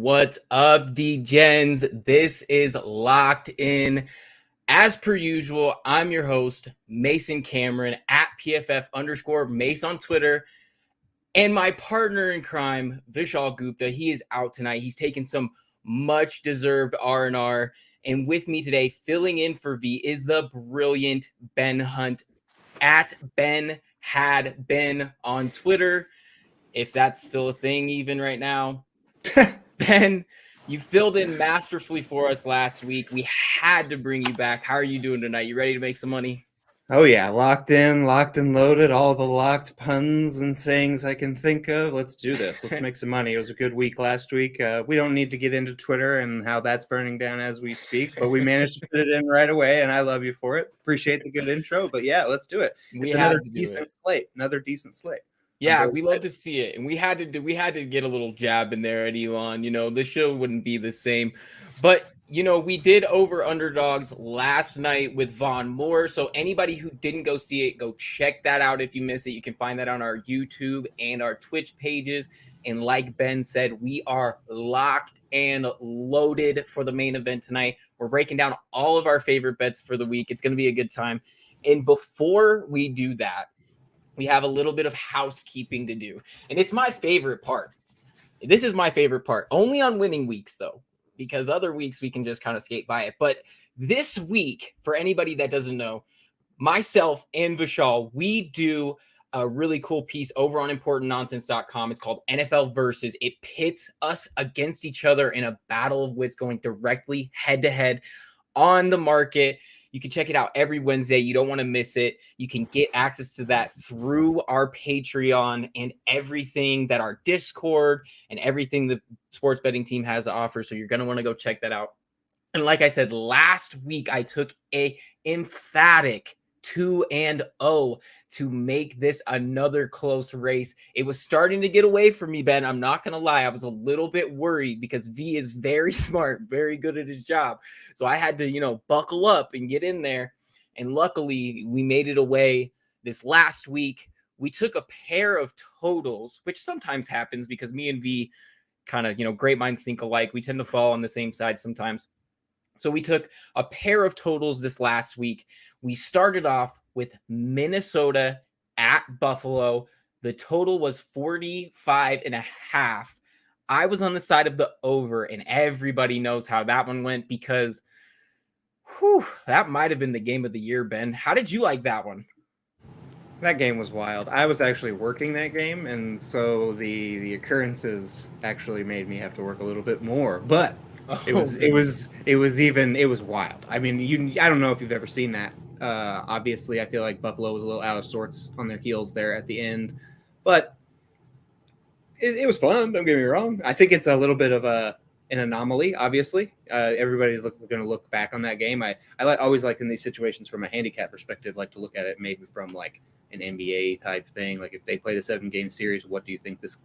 What's up, D-Gens? This is Locked In. As per usual, I'm your host, Mason Cameron, at PFF_Mace on Twitter. And my partner in crime, Vishaal Gupta, he is out tonight. He's taking some much-deserved R&R. And with me today, filling in for V, is the brilliant Ben Hunt, at Ben Had Ben on Twitter, if that's still a thing even right now. Ben, you filled in masterfully for us last week. We had to bring you back. How are you doing tonight? You ready to make some money? Oh yeah, locked in, locked and loaded, all the locked puns and sayings I can think of. Let's do this. Let's make some money. It was a good week last week. We don't need to get into Twitter and how that's burning down as we speak, but we managed to fit it in right away, and I love you for it. Appreciate the good intro, but yeah, let's do it. It's another decent slate. Another decent slate. Yeah, we love to see it, and we had to get a little jab in there at Elon. You know, the show wouldn't be the same, but you know, we did over underdogs last night with Von Moore. So anybody who didn't go see it, go check that out if you missed it. You can find that on our YouTube and our Twitch pages. And like Ben said, we are locked and loaded for the main event tonight. We're breaking down all of our favorite bets for the week. It's going to be a good time. And before we do that, we have a little bit of housekeeping to do. And it's my favorite part. This is my favorite part. Only on winning weeks, though, because other weeks we can just kind of skate by it. But this week, for anybody that doesn't know, myself and Vishaal, we do a really cool piece over on importantnonsense.com. It's called NFL Versus. It pits us against each other in a battle of wits going directly head-to-head on the market. You can check it out every Wednesday. You don't want to miss it. You can get access to that through our Patreon and everything that our Discord and everything the sports betting team has to offer. So you're going to want to go check that out. And like I said, last week I took a emphatic 2-0 to make this another close race. It was starting to get away from me, Ben. I'm not going to lie. I was a little bit worried because V is very smart, very good at his job. So I had to, buckle up and get in there. And luckily, we made it away this last week. We took a pair of totals, which sometimes happens because me and V kind of, great minds think alike. We tend to fall on the same side sometimes. So we took a pair of totals this last week. We started off with Minnesota at Buffalo. The total was 45.5. I was on the side of the over, and everybody knows how that one went because that might have been the game of the year, Ben. How did you like that one? That game was wild. I was actually working that game, and so the occurrences actually made me have to work a little bit more. But it was wild. I mean, I don't know if you've ever seen that. Obviously, I feel like Buffalo was a little out of sorts on their heels there at the end, but it was fun. Don't get me wrong. I think it's a little bit of an anomaly. Obviously, everybody's going to look back on that game. I always like in these situations from a handicap perspective, like to look at it maybe from like an NBA type thing. Like if they played a 7-game series, how do you think this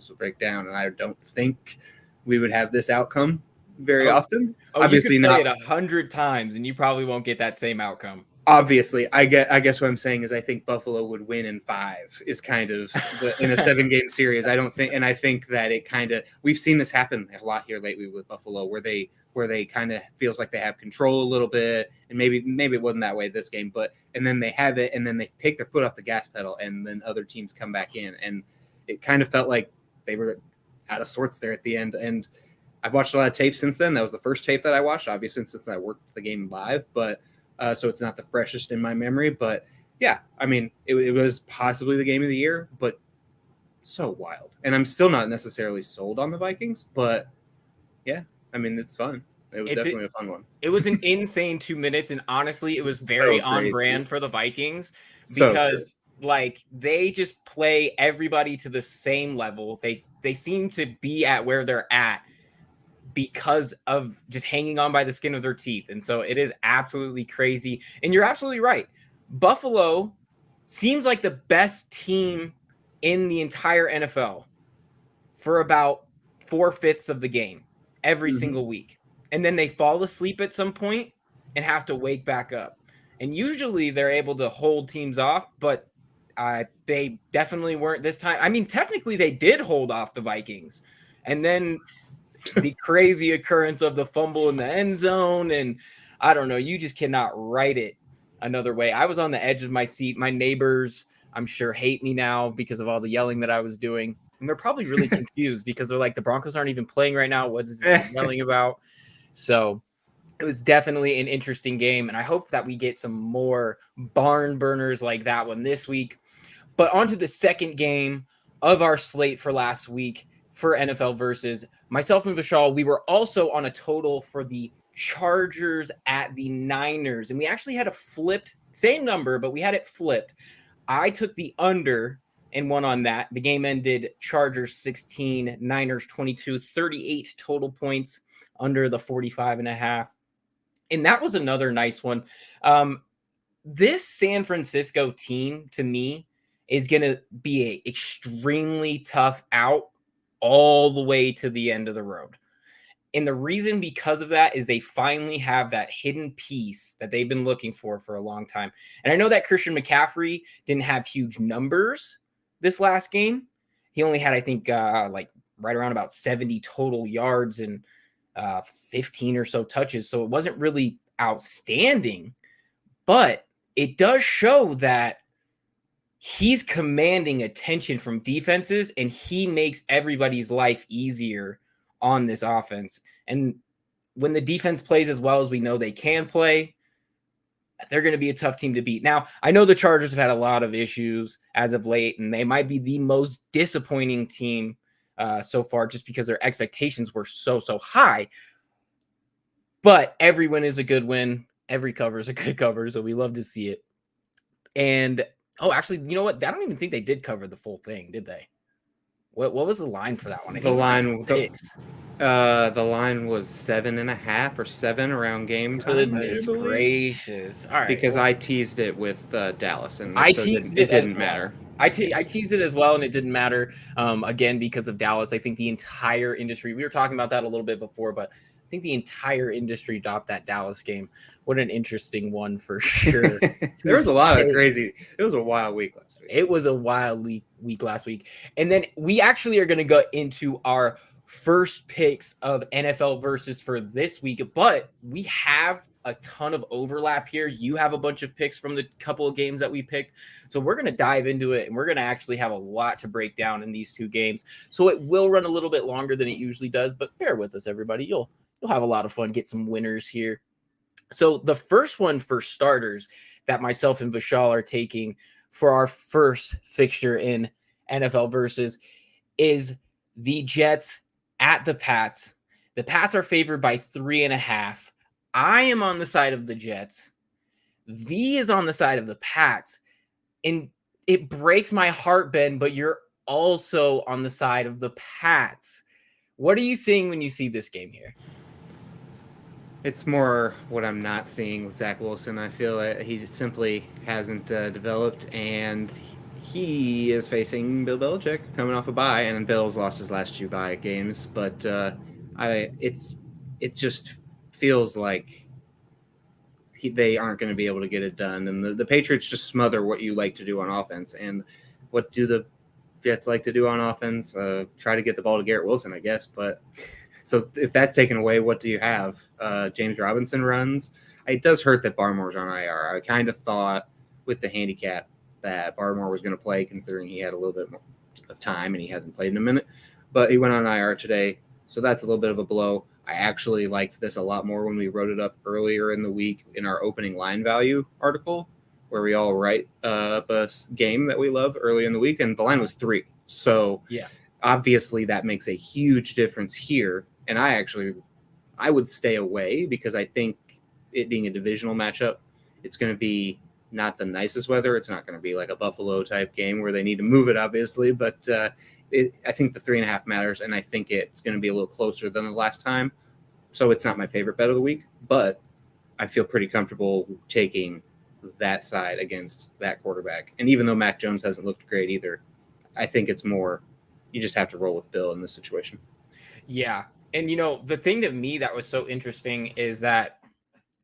would break down? And I don't think we would have this outcome very often. Obviously, you could play it 100 times and you probably won't get that same outcome. Obviously, I guess what I'm saying is I think Buffalo would win in 5 is kind of in a 7-game series. I think that it kind of, we've seen this happen a lot here lately with Buffalo where they kind of feels like they have control a little bit, and maybe it wasn't that way this game, and then they have it, and then they take their foot off the gas pedal, and then other teams come back in, and it kind of felt like they were out of sorts there at the end. And I've watched a lot of tape since then. That was the first tape that I watched, obviously, since I worked the game live, but so it's not the freshest in my memory. But yeah, I mean, it was possibly the game of the year, but so wild. And I'm still not necessarily sold on the Vikings, but yeah, I mean, it's fun. It was definitely a fun one. It was an insane 2 minutes, and honestly, it was very on brand for the Vikings because like they just play everybody to the same level. They seem to be at where they're at because of just hanging on by the skin of their teeth. And so it is absolutely crazy. And you're absolutely right. Buffalo seems like the best team in the entire NFL for about 4/5 of the game every single week. And then they fall asleep at some point and have to wake back up. And usually they're able to hold teams off, but they definitely weren't this time. I mean, technically they did hold off the Vikings. And then the crazy occurrence of the fumble in the end zone. And I don't know, you just cannot write it another way. I was on the edge of my seat. My neighbors, I'm sure, hate me now because of all the yelling that I was doing. And they're probably really confused because they're like, the Broncos aren't even playing right now. What is this kid yelling about? So it was definitely an interesting game. And I hope that we get some more barn burners like that one this week. But on to the second game of our slate for last week for NFL versus myself and Vishaal. We were also on a total for the Chargers at the Niners. And we actually had a flipped, same number, but we had it flipped. I took the under and won on that. The game ended Chargers 16, Niners 22, 38 total points under the 45.5. And that was another nice one. This San Francisco team, to me, is going to be a extremely tough out all the way to the end of the road. And the reason because of that is they finally have that hidden piece that they've been looking for a long time. And I know that Christian McCaffrey didn't have huge numbers this last game. He only had, I think, like right around about 70 total yards and 15 or so touches. So it wasn't really outstanding, but it does show that he's commanding attention from defenses and he makes everybody's life easier on this offense. And when the defense plays as well as we know they can play, they're going to be a tough team to beat. Now, I know the Chargers have had a lot of issues as of late, and they might be the most disappointing team so far just because their expectations were so high. But every win is a good win. Every cover is a good cover, so we love to see it. And, actually, you know what? I don't even think they did cover the full thing, did they? What was the line for that one? I think the line was 7.5 or 7 around game time. Goodness gracious! All right, because I teased it with Dallas, and I so teased it didn't matter. I teased it as well, and it didn't matter. Again, because of Dallas, I think the entire industry. We were talking about that a little bit before, but I think the entire industry dropped that Dallas game. What an interesting one for sure. There was a lot of crazy. It was a wild week last week. It was a wild week last week. And then we actually are going to go into our first picks of NFL versus for this week, but we have a ton of overlap here. You have a bunch of picks from the couple of games that we picked. So we're going to dive into it, and we're going to actually have a lot to break down in these two games. So it will run a little bit longer than it usually does, but bear with us, everybody. You'll have a lot of fun, get some winners here. So the first one for starters that myself and Vishaal are taking for our first fixture in NFL versus is the Jets at the Pats. The Pats are favored by 3.5. I am on the side of the Jets. V is on the side of the Pats. And it breaks my heart, Ben, but you're also on the side of the Pats. What are you seeing when you see this game here? It's more what I'm not seeing with Zach Wilson. I feel that he simply hasn't developed, and he is facing Bill Belichick coming off a bye, and Bill's lost his last 2 bye games. But it just feels like they aren't going to be able to get it done, and the Patriots just smother what you like to do on offense. And what do the Jets like to do on offense? Try to get the ball to Garrett Wilson, I guess. But so if that's taken away, what do you have? James Robinson runs. It does hurt that Barmore's on IR. I kind of thought with the handicap that Barmore was going to play, considering he had a little bit more of time and he hasn't played in a minute. But he went on IR today, so that's a little bit of a blow. I actually liked this a lot more when we wrote it up earlier in the week in our opening line value article, where we all write up a game that we love early in the week, and the line was 3. So yeah, obviously that makes a huge difference here. And I would stay away because I think it being a divisional matchup, it's going to be not the nicest weather. It's not going to be like a Buffalo type game where they need to move it, obviously. But I think the 3.5 matters, and I think it's going to be a little closer than the last time. So it's not my favorite bet of the week, but I feel pretty comfortable taking that side against that quarterback. And even though Mac Jones hasn't looked great either, I think it's more you just have to roll with Bill in this situation. Yeah. And, the thing to me that was so interesting is that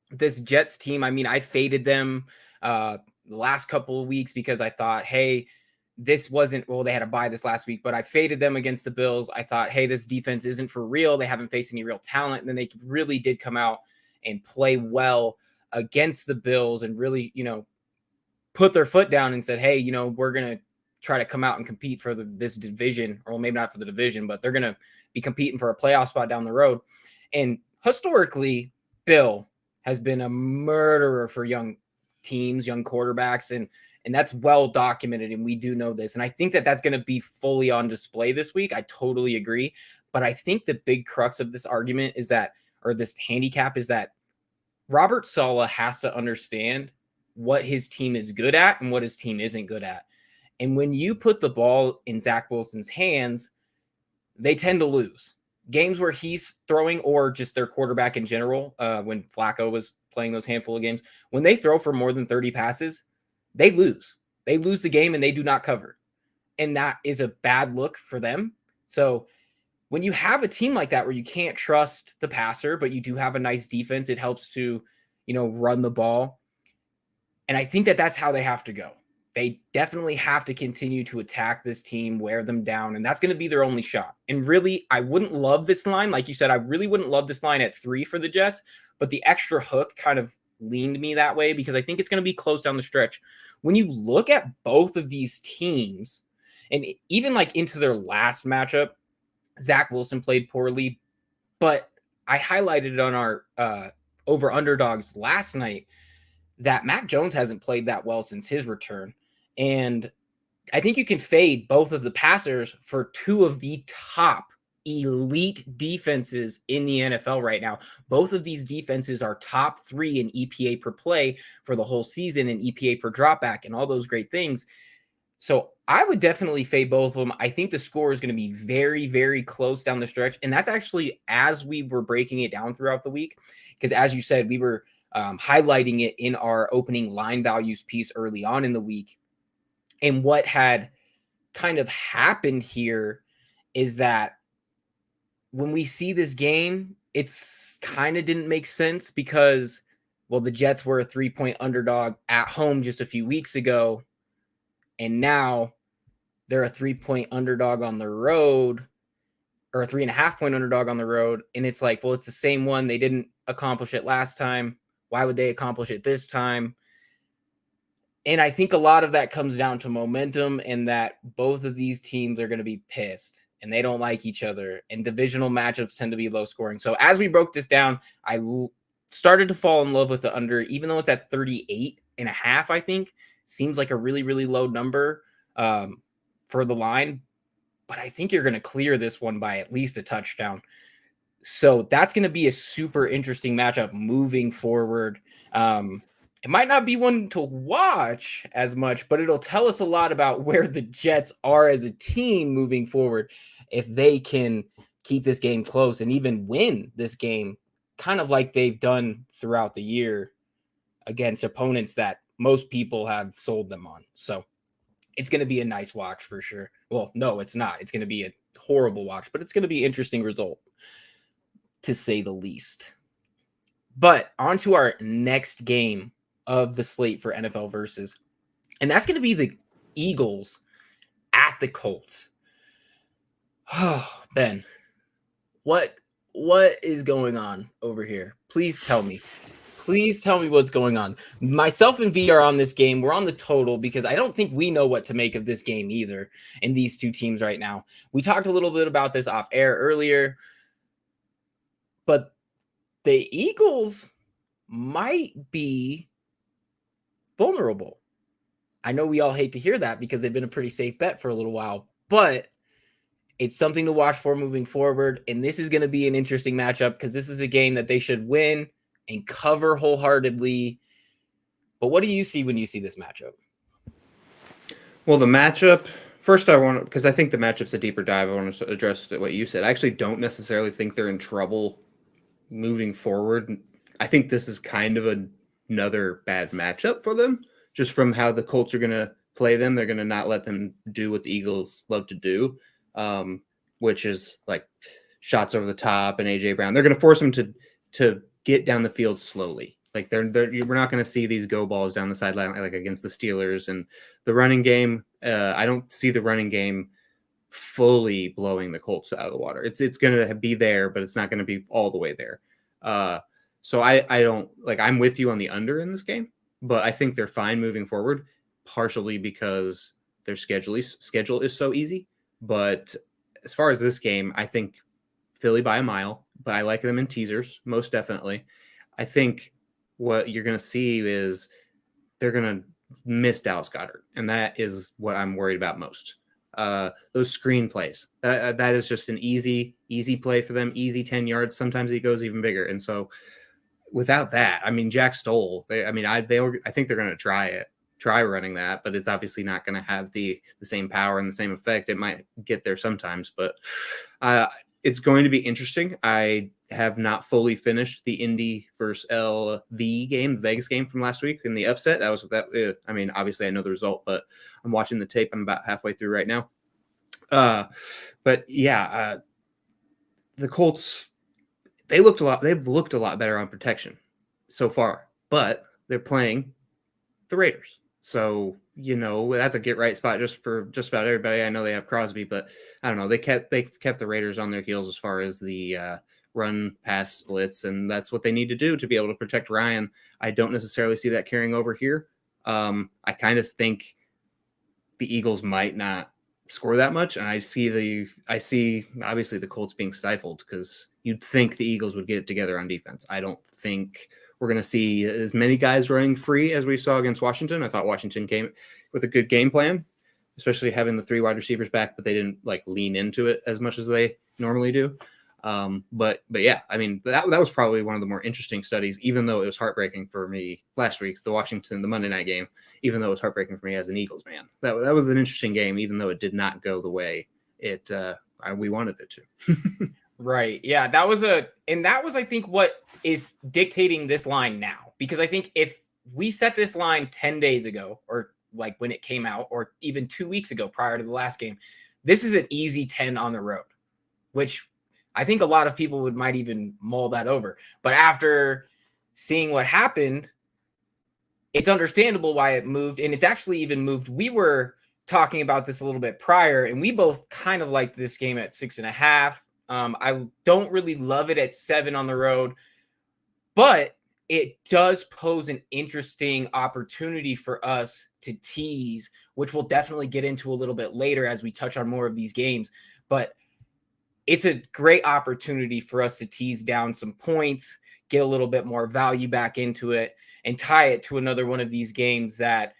this Jets team, I mean, I faded them the last couple of weeks because I thought, hey, this wasn't, well, they had a bye this last week, but I faded them against the Bills. I thought, hey, this defense isn't for real. They haven't faced any real talent. And then they really did come out and play well against the Bills and really, put their foot down and said, hey, we're going to try to come out and compete for this division, or maybe not for the division, but they're going to be competing for a playoff spot down the road. And historically, Bill has been a murderer for young teams, young quarterbacks, and that's well documented, and we do know this. And I think that that's going to be fully on display this week. I totally agree. But I think the big crux of this argument is that, or this handicap, is that Robert Saleh has to understand what his team is good at and what his team isn't good at. And when you put the ball in Zach Wilson's hands, they tend to lose. Games where he's throwing, or just their quarterback in general, when Flacco was playing those handful of games, when they throw for more than 30 passes, they lose. They lose the game and they do not cover. And that is a bad look for them. So when you have a team like that where you can't trust the passer, but you do have a nice defense, it helps to, run the ball. And I think that that's how they have to go. They definitely have to continue to attack this team, wear them down, and that's going to be their only shot. And really, I wouldn't love this line. Like you said, I really wouldn't love this line at 3 for the Jets, but the extra hook kind of leaned me that way because I think it's going to be close down the stretch. When you look at both of these teams, and even like into their last matchup, Zach Wilson played poorly, but I highlighted it on our over underdogs last night that Mac Jones hasn't played that well since his return. And I think you can fade both of the passers for two of the top elite defenses in the NFL right now. Both of these defenses are top 3 in EPA per play for the whole season and EPA per dropback and all those great things. So I would definitely fade both of them. I think the score is going to be very, very close down the stretch. And that's actually as we were breaking it down throughout the week, because as you said, we were highlighting it in our opening line values piece early on in the week. And what had kind of happened here is that when we see this game, it's kind of didn't make sense because, well, the Jets were a 3-point underdog at home just a few weeks ago. And now they're a 3-point underdog on the road, or a 3.5-point underdog on the road. And it's like, well, it's the same one. They didn't accomplish it last time. Why would they accomplish it this time? And I think a lot of that comes down to momentum and that both of these teams are going to be pissed and they don't like each other. And divisional matchups tend to be low scoring. So as we broke this down, I started to fall in love with the under, even though it's at 38.5, I think. Seems like a really, really low number for the line. But I think you're going to clear this one by at least a touchdown. So that's going to be a super interesting matchup moving forward. It might not be one to watch as much, but it'll tell us a lot about where the Jets are as a team moving forward if they can keep this game close and even win this game, kind of like they've done throughout the year against opponents that most people have sold them on. So it's going to be a nice watch for sure. Well, no, it's not. It's going to be a horrible watch, but it's going to be an interesting result, to say the least. But on to our next game of the slate for NFL versus, and that's going to be the Eagles at the Colts. Oh, Ben, what is going on over here? Please tell me. Please tell me what's going on. Myself and V are on this game. We're on the total because I don't think we know what to make of this game either in these two teams right now. We talked a little bit about this off air earlier, but the Eagles might be vulnerable. I know we all hate to hear that because they've been a pretty safe bet for a little while, but it's something to watch for moving forward. And this is going to be an interesting matchup because this is a game that they should win and cover wholeheartedly. But what do you see when you see this matchup? Well, the matchup, first I want to, because I think the matchup's a deeper dive, I want to address what you said. I actually don't necessarily think they're in trouble moving forward. I think this is kind of another bad matchup for them, just from how the Colts are going to play them. They're going to not let them do what the Eagles love to do, which is like shots over the top and A.J. Brown. They're going to force them to get down the field slowly. Like we're not going to see these go balls down the sideline like against the Steelers. And the running game, I don't see the running game fully blowing the Colts out of the water. It's going to be there, but it's not going to be all the way there. So I don't like. I'm with you on the under in this game, but I think they're fine moving forward, partially because their schedule is so easy. But as far as this game, I think Philly by a mile, but I like them in teasers most definitely. I think what you're going to see is they're going to miss Dallas Goedert, and that is what I'm worried about most. Those screen plays, that is just an easy play for them, easy 10 yards. Sometimes he goes even bigger. And so without that, I mean, Jack Stoll, I think they're going to try running that, but it's obviously not going to have the same power and the same effect. It might get there sometimes, but it's going to be interesting. I have not fully finished the Indy versus LV game, the Vegas game from last week in the upset. I mean, obviously I know the result, but I'm watching the tape. I'm about halfway through right now. But yeah, the Colts, they've looked a lot better on protection so far, but they're playing the Raiders. So, that's a get right spot for just about everybody. I know they have Crosby, but I don't know. They kept the Raiders on their heels as far as the run pass splits, and that's what they need to do to be able to protect Ryan. I don't necessarily see that carrying over here. I kind of think the Eagles might not score that much, and I see obviously the Colts being stifled because you'd think the Eagles would get it together on defense. I don't think we're going to see as many guys running free as we saw against Washington. I thought Washington came with a good game plan, especially having the 3 wide receivers back, but they didn't lean into it as much as they normally do. But yeah, I mean, that was probably one of the more interesting studies, even though it was heartbreaking for me last week, the Monday night game, even though it was heartbreaking for me as an Eagles man. That was an interesting game, even though it did not go the way we wanted it to. Right. Yeah, that was I think what is dictating this line now, because I think if we set this line 10 days ago, or like when it came out, or even 2 weeks ago prior to the last game, this is an easy 10 on the road, which I think a lot of people might even mull that over. But after seeing what happened, it's understandable why it moved, and it's actually even moved. We were talking about this a little bit prior, and we both kind of liked this game at 6.5. I don't really love it at 7 on the road, but it does pose an interesting opportunity for us to tease, which we'll definitely get into a little bit later as we touch on more of these games. But it's a great opportunity for us to tease down some points, get a little bit more value back into it, and tie it to another one of these games that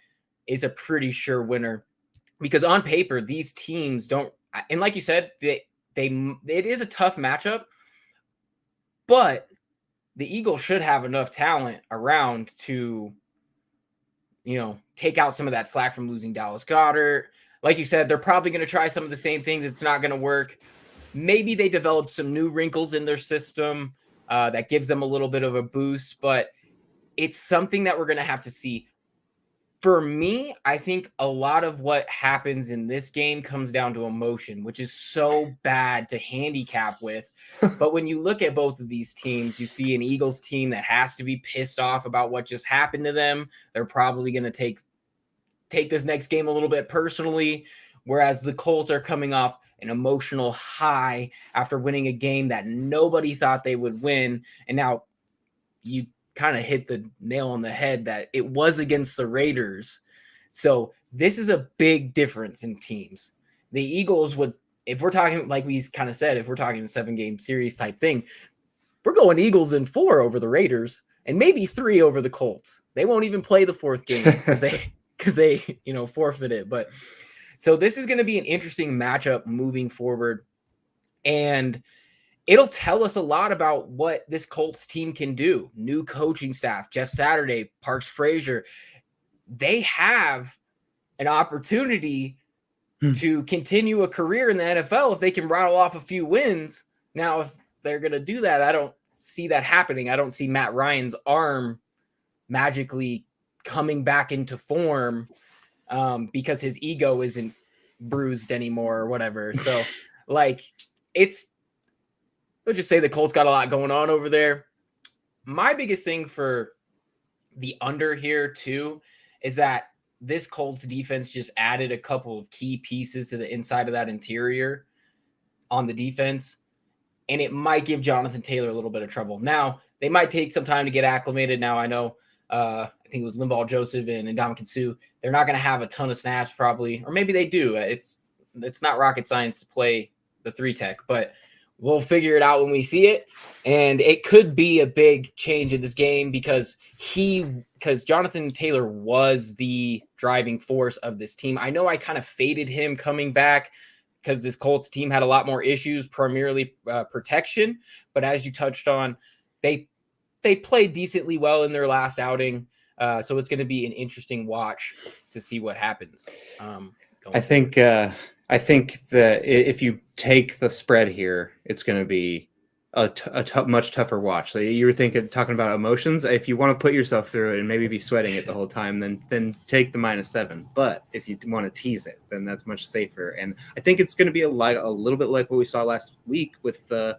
is a pretty sure winner. Because on paper, these teams don't, and like you said, it is a tough matchup, but the Eagles should have enough talent around to, take out some of that slack from losing Dallas Goedert. Like you said, they're probably going to try some of the same things. It's not going to work. Maybe they developed some new wrinkles in their system that gives them a little bit of a boost, but it's something that we're going to have to see. For me, I think a lot of what happens in this game comes down to emotion, which is so bad to handicap with. But when you look at both of these teams, you see an Eagles team that has to be pissed off about what just happened to them. They're probably going to take this next game a little bit personally, whereas the Colts are coming off an emotional high after winning a game that nobody thought they would win. And now you kind of hit the nail on the head that it was against the Raiders. So this is a big difference in teams. The Eagles if we're talking, like we kind of said, if we're talking a 7-game series type thing, we're going Eagles in 4 over the Raiders and maybe 3 over the Colts. They won't even play the 4th game because they forfeit it. But so this is going to be an interesting matchup moving forward. And it'll tell us a lot about what this Colts team can do. New coaching staff, Jeff Saturday, Parks Frazier, they have an opportunity to continue a career in the NFL if they can rattle off a few wins. Now, if they're going to do that, I don't see that happening. I don't see Matt Ryan's arm magically coming back into form because his ego isn't bruised anymore or whatever. So, let's just say the Colts got a lot going on over there. My biggest thing for the under here too is that this Colts defense just added a couple of key pieces to the inside of that interior on the defense, and it might give Jonathan Taylor a little bit of trouble. Now, they might take some time to get acclimated. Now, I know, I think it was Linval Joseph and Ndamukong Suh. They're not going to have a ton of snaps probably, or maybe they do. It's not rocket science to play the 3-tech, but we'll figure it out when we see it. And it could be a big change in this game because Jonathan Taylor was the driving force of this team. I know I kind of faded him coming back because this Colts team had a lot more issues, primarily protection. But as you touched on, they played decently well in their last outing. So it's going to be an interesting watch to see what happens. I think that if you take the spread here, it's going to be a much tougher watch. Like you were talking about emotions. If you want to put yourself through it and maybe be sweating it the whole time, then take the -7. But if you want to tease it, then that's much safer. And I think it's going to be a little bit like what we saw last week with the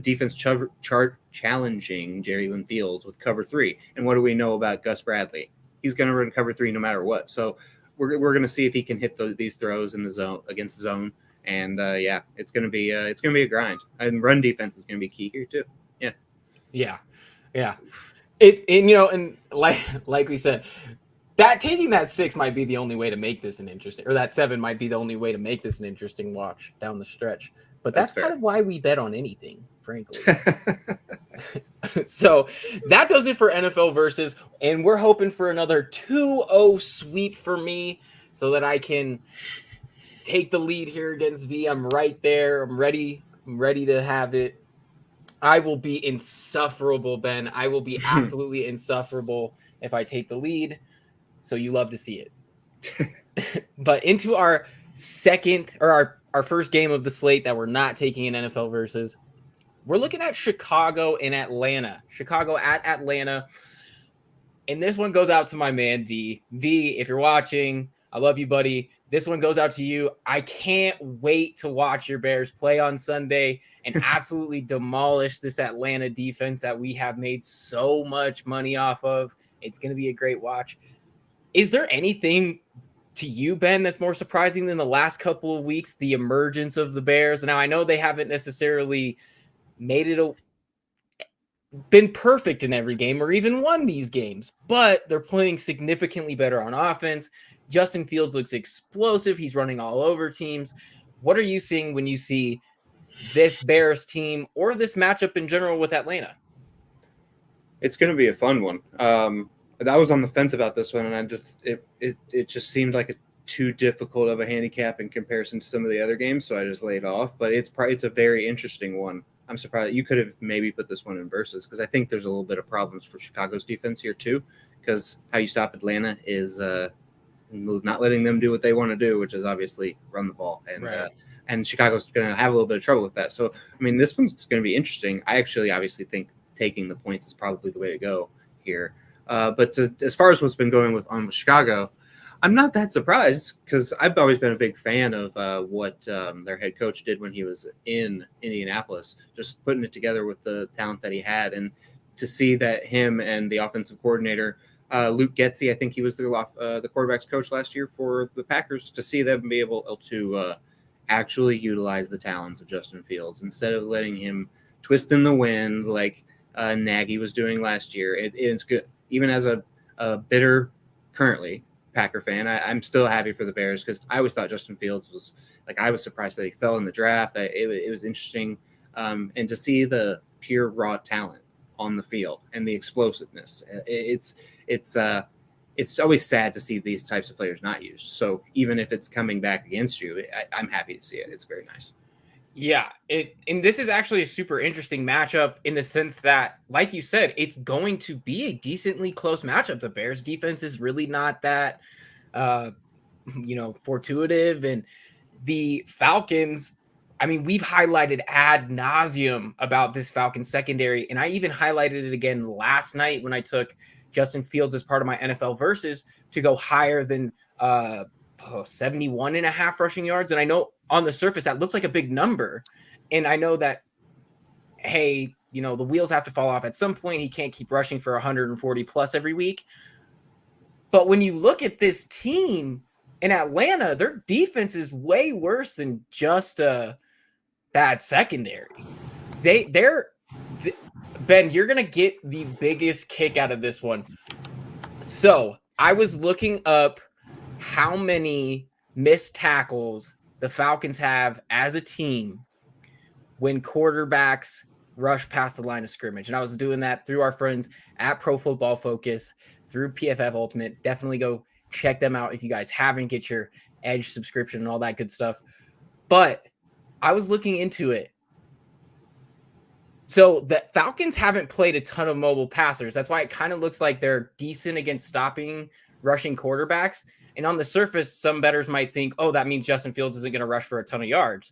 defense challenging Jerry Lynn Fields with cover 3. And what do we know about Gus Bradley? He's going to run cover 3 no matter what. So we're going to see if he can hit these throws in the zone against zone. And it's going to be a grind. And run defense is going to be key here too. Yeah. And like we said, that taking that 6 might be the only way to make this an interesting, or that 7 might be the only way to make this an interesting watch down the stretch. But that's kind of why we bet on anything, frankly. So that does it for NFL versus, and we're hoping for another 2-0 sweep for me so that I can take the lead here against V. I'm right there. I'm ready to have it. I will be insufferable, Ben. I will be absolutely insufferable if I take the lead. So you love to see it. But into our second, or our first game of the slate that we're not taking an NFL versus, we're looking at Chicago and Atlanta. Chicago at Atlanta. And this one goes out to my man, V. V, if you're watching, I love you, buddy. This one goes out to you. I can't wait to watch your Bears play on Sunday and absolutely demolish this Atlanta defense that we have made so much money off of. It's going to be a great watch. Is there anything to you, Ben, that's more surprising than the last couple of weeks, the emergence of the Bears? Now, I know they haven't necessarily been perfect in every game or even won these games, but they're playing significantly better on offense. Justin Fields looks explosive. He's running all over teams. What are you seeing when you see this Bears team or this matchup in general with Atlanta? It's going to be a fun one. I was on the fence about this one, and it just seemed like too difficult of a handicap in comparison to some of the other games, so I just laid off. But it's a very interesting one. I'm surprised you could have maybe put this one in versus, because I think there's a little bit of problems for Chicago's defense here too, because how you stop Atlanta is not letting them do what they want to do, which is obviously run the ball. And right. And Chicago's going to have a little bit of trouble with that. So, I mean, this one's going to be interesting. I actually obviously think taking the points is probably the way to go here. But as far as what's been going with Chicago, I'm not that surprised because I've always been a big fan of what their head coach did when he was in Indianapolis, just putting it together with the talent that he had. And to see that him and the offensive coordinator, Luke Getsy, I think he was the quarterback's coach last year for the Packers, to see them be able to actually utilize the talents of Justin Fields instead of letting him twist in the wind like Nagy was doing last year. It's good. Even as a bitter, currently, Packer fan, I'm still happy for the Bears because I always thought Justin Fields was I was surprised that he fell in the draft. It was interesting, and to see the pure raw talent on the field and the explosiveness. It's always sad to see these types of players not used. So even if it's coming back against you, I'm happy to see it. It's very nice. Yeah, and this is actually a super interesting matchup in the sense that, like you said, it's going to be a decently close matchup. The Bears defense is really not that, fortuitive, and the Falcons, I mean, we've highlighted ad nauseum about this Falcons secondary, and I even highlighted it again last night when I took Justin Fields as part of my NFL versus to go higher than 71.5 rushing yards. And I know on the surface that looks like a big number. And I know that, hey, the wheels have to fall off at some point. He can't keep rushing for 140 plus every week. But when you look at this team in Atlanta, their defense is way worse than just a bad secondary. They're Ben, you're going to get the biggest kick out of this one. So I was looking up how many missed tackles the Falcons have as a team when quarterbacks rush past the line of scrimmage. And I was doing that through our friends at Pro Football Focus, through PFF Ultimate. Definitely go check them out if you guys haven't. Get your Edge subscription and all that good stuff. But I was looking into it. So the Falcons haven't played a ton of mobile passers. That's why it kind of looks like they're decent against stopping rushing quarterbacks. And on the surface, some bettors might think, oh, that means Justin Fields isn't going to rush for a ton of yards.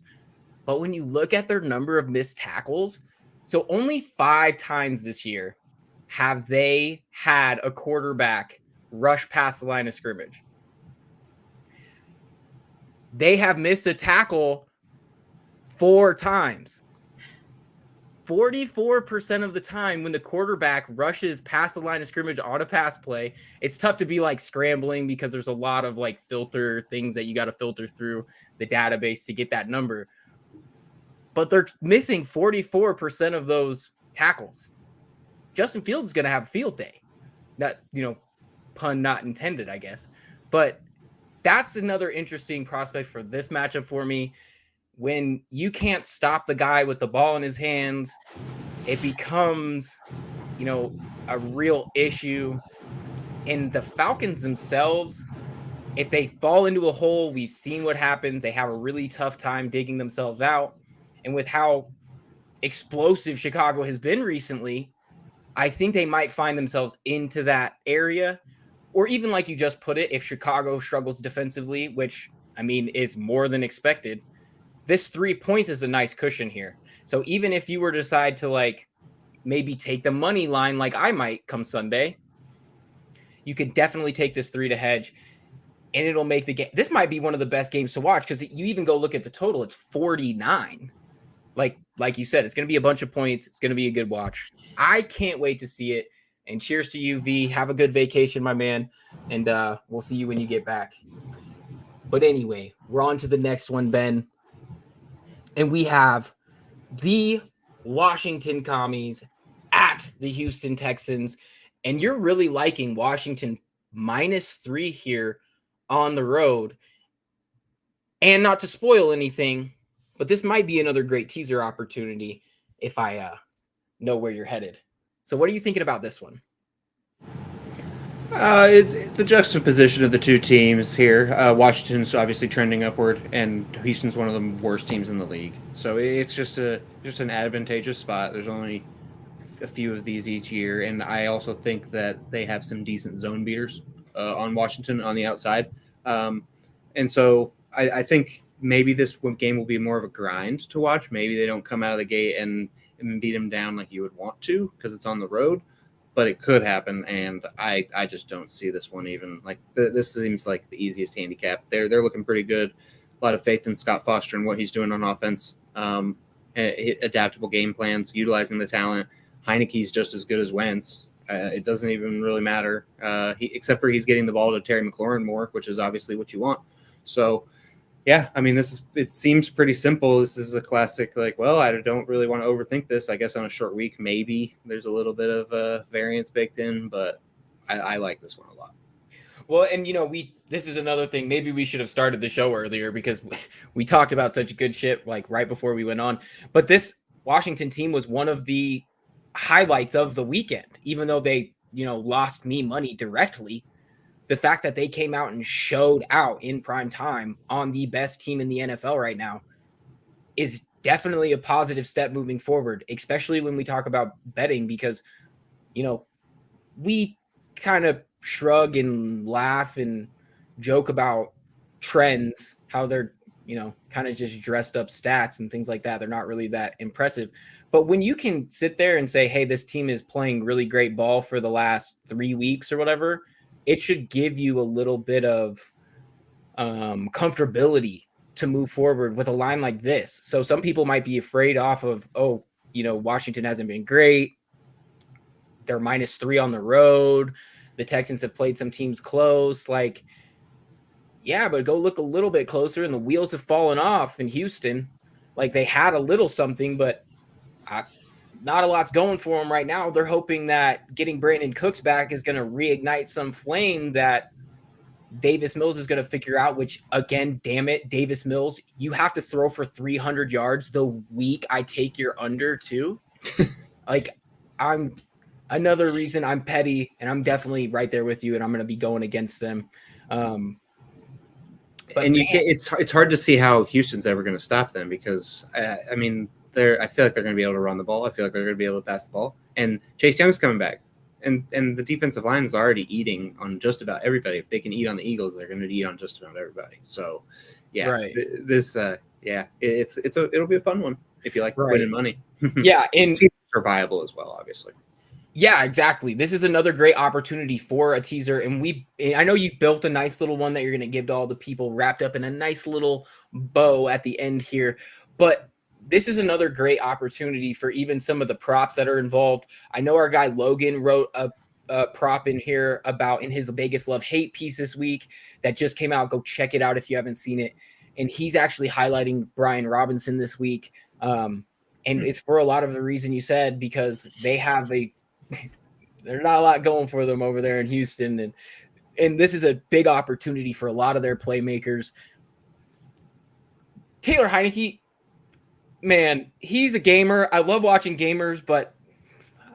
But when you look at their number of missed tackles, so only 5 times this year have they had a quarterback rush past the line of scrimmage. They have missed a tackle 4 times. 44% of the time when the quarterback rushes past the line of scrimmage on a pass play, it's tough to be like scrambling because there's a lot of like filter things that you got to filter through the database to get that number. But they're missing 44% of those tackles. Justin Fields is going to have a field day. That, pun not intended, I guess. But that's another interesting prospect for this matchup for me. When you can't stop the guy with the ball in his hands, it becomes, a real issue. And the Falcons themselves, if they fall into a hole, we've seen what happens. They have a really tough time digging themselves out. And with how explosive Chicago has been recently, I think they might find themselves into that area. Or even like you just put it, if Chicago struggles defensively, which, is more than expected, this 3 points is a nice cushion here. So even if you were to decide to maybe take the money line like I might come Sunday, you could definitely take this 3 to hedge, and it'll make the game. This might be one of the best games to watch because you even go look at the total. It's 49. Like you said, it's going to be a bunch of points. It's going to be a good watch. I can't wait to see it. And cheers to you, V. Have a good vacation, my man. And we'll see you when you get back. But anyway, we're on to the next one, Ben. And we have the Washington Commies at the Houston Texans. And you're really liking Washington -3 here on the road. And not to spoil anything, but this might be another great teaser opportunity if I know where you're headed. So what are you thinking about this one? The juxtaposition of the two teams here. Washington's obviously trending upward, and Houston's one of the worst teams in the league. So it's just an advantageous spot. There's only a few of these each year, and I also think that they have some decent zone beaters on Washington on the outside. And so I think maybe this game will be more of a grind to watch. Maybe they don't come out of the gate and beat them down like you would want to because it's on the road. But it could happen, and I just don't see this one even. This seems like the easiest handicap. They're looking pretty good. A lot of faith in Scott Foster and what he's doing on offense. Adaptable game plans, utilizing the talent. Heineke's just as good as Wentz. It doesn't even really matter, except for he's getting the ball to Terry McLaurin more, which is obviously what you want. So, yeah, it seems pretty simple. This is a classic, I don't really want to overthink this. I guess on a short week, maybe there's a little bit of variance baked in, but I like this one a lot. Well, and this is another thing. Maybe we should have started the show earlier because we talked about such good shit right before we went on. But this Washington team was one of the highlights of the weekend, even though they, lost me money directly. The fact that they came out and showed out in prime time on the best team in the NFL right now is definitely a positive step moving forward, especially when we talk about betting, because, we kind of shrug and laugh and joke about trends, how they're, kind of just dressed up stats and things like that. They're not really that impressive. But when you can sit there and say, hey, this team is playing really great ball for the last 3 weeks or whatever, it should give you a little bit of comfortability to move forward with a line like this. So some people might be afraid off of, Washington hasn't been great. They're -3 on the road. The Texans have played some teams close. Like, yeah, but go look a little bit closer, and the wheels have fallen off in Houston. Like, they had a little something, but not a lot's going for them right now. They're hoping that getting Brandon Cooks back is going to reignite some flame that Davis Mills is going to figure out, which, again, damn it, Davis Mills, you have to throw for 300 yards the week I take your under, too. Like, another reason I'm petty, and I'm definitely right there with you, and I'm going to be going against them. But it's hard to see how Houston's ever going to stop them because, I mean, I feel like they're going to be able to run the ball. I feel like they're going to be able to pass the ball. And Chase Young's coming back. And the defensive line is already eating on just about everybody. If they can eat on the Eagles, they're going to eat on just about everybody. So, yeah, right. It'll be a fun one if you like winning money. Yeah, and teams are viable as well, obviously. Yeah, exactly. This is another great opportunity for a teaser, and I know you built a nice little one that you're going to give to all the people, wrapped up in a nice little bow at the end here. But this is another great opportunity for even some of the props that are involved. I know our guy Logan wrote a prop in here in his Vegas Love Hate piece this week that just came out. Go check it out if you haven't seen it. And he's actually highlighting Brian Robinson this week. And it's for a lot of the reason you said, because they have there's not a lot going for them over there in Houston. And this is a big opportunity for a lot of their playmakers. Taylor Heineke, man, he's a gamer. I love watching gamers, but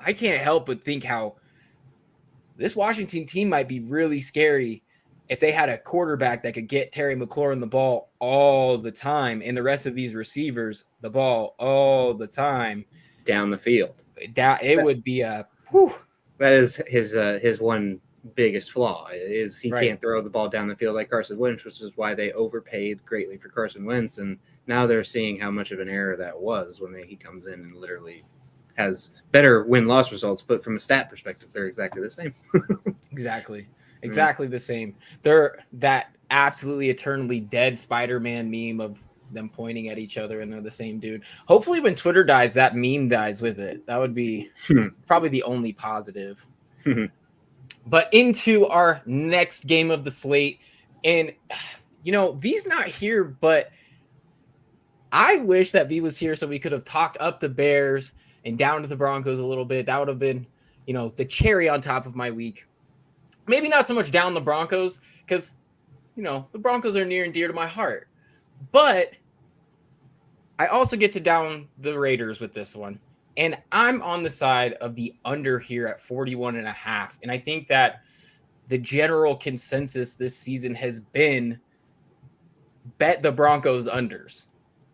I can't help but think how this Washington team might be really scary if they had a quarterback that could get Terry McLaurin the ball all the time and the rest of these receivers the ball all the time. Down the field. It would be a whew. That is his one biggest flaw is he can't throw the ball down the field like Carson Wentz, which is why they overpaid greatly for Carson Wentz. And now they're seeing how much of an error that was when he comes in and literally has better win-loss results. But from a stat perspective, they're exactly the same. Exactly the same. They're that absolutely eternally dead Spider-Man meme of them pointing at each other and they're the same dude. Hopefully when Twitter dies, that meme dies with it. That would be probably the only positive. But into our next game of the slate. And, V's not here, but I wish that V was here so we could have talked up the Bears and down to the Broncos a little bit. That would have been, the cherry on top of my week. Maybe not so much down the Broncos because, the Broncos are near and dear to my heart. But I also get to down the Raiders with this one. And I'm on the side of the under here at 41.5. And I think that the general consensus this season has been bet the Broncos unders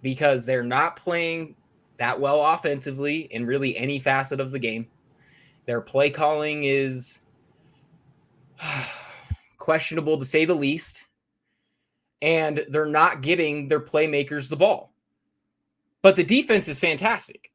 because they're not playing that well offensively in really any facet of the game. Their play calling is questionable to say the least. And they're not getting their playmakers the ball. But the defense is fantastic.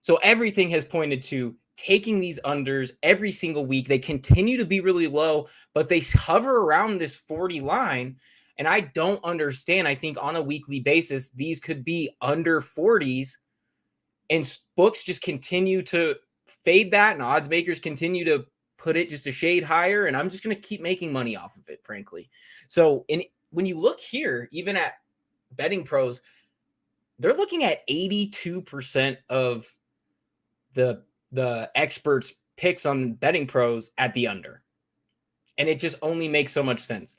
So everything has pointed to taking these unders every single week. They continue to be really low, but they hover around this 40 line. And I don't understand. I think on a weekly basis, these could be under 40s. And books just continue to fade that. And odds makers continue to put it just a shade higher. And I'm just going to keep making money off of it, frankly. So when you look here, even at betting pros, they're looking at 82% of the experts' picks on betting pros at the under. And it just only makes so much sense.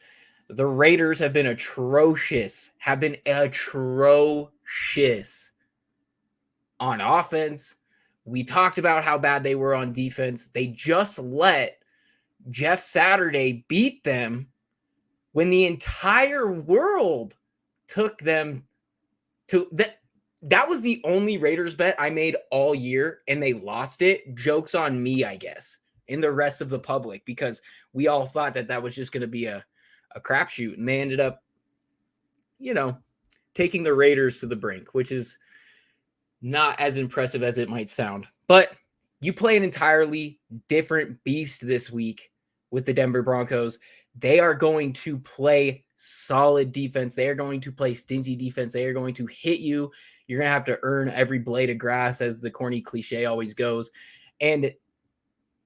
The Raiders have been atrocious on offense. We talked about how bad they were on defense. They just let Jeff Saturday beat them when the entire world took them to that was the only Raiders bet I made all year, and they lost it. Joke's on me, I guess, and the rest of the public, because we all thought that was just going to be a crapshoot, and they ended up, taking the Raiders to the brink, which is not as impressive as it might sound. But you play an entirely different beast this week with the Denver Broncos. They are going to play solid defense. They are going to play stingy defense. They are going to hit you You're going to have to earn every blade of grass, as the corny cliche always goes. And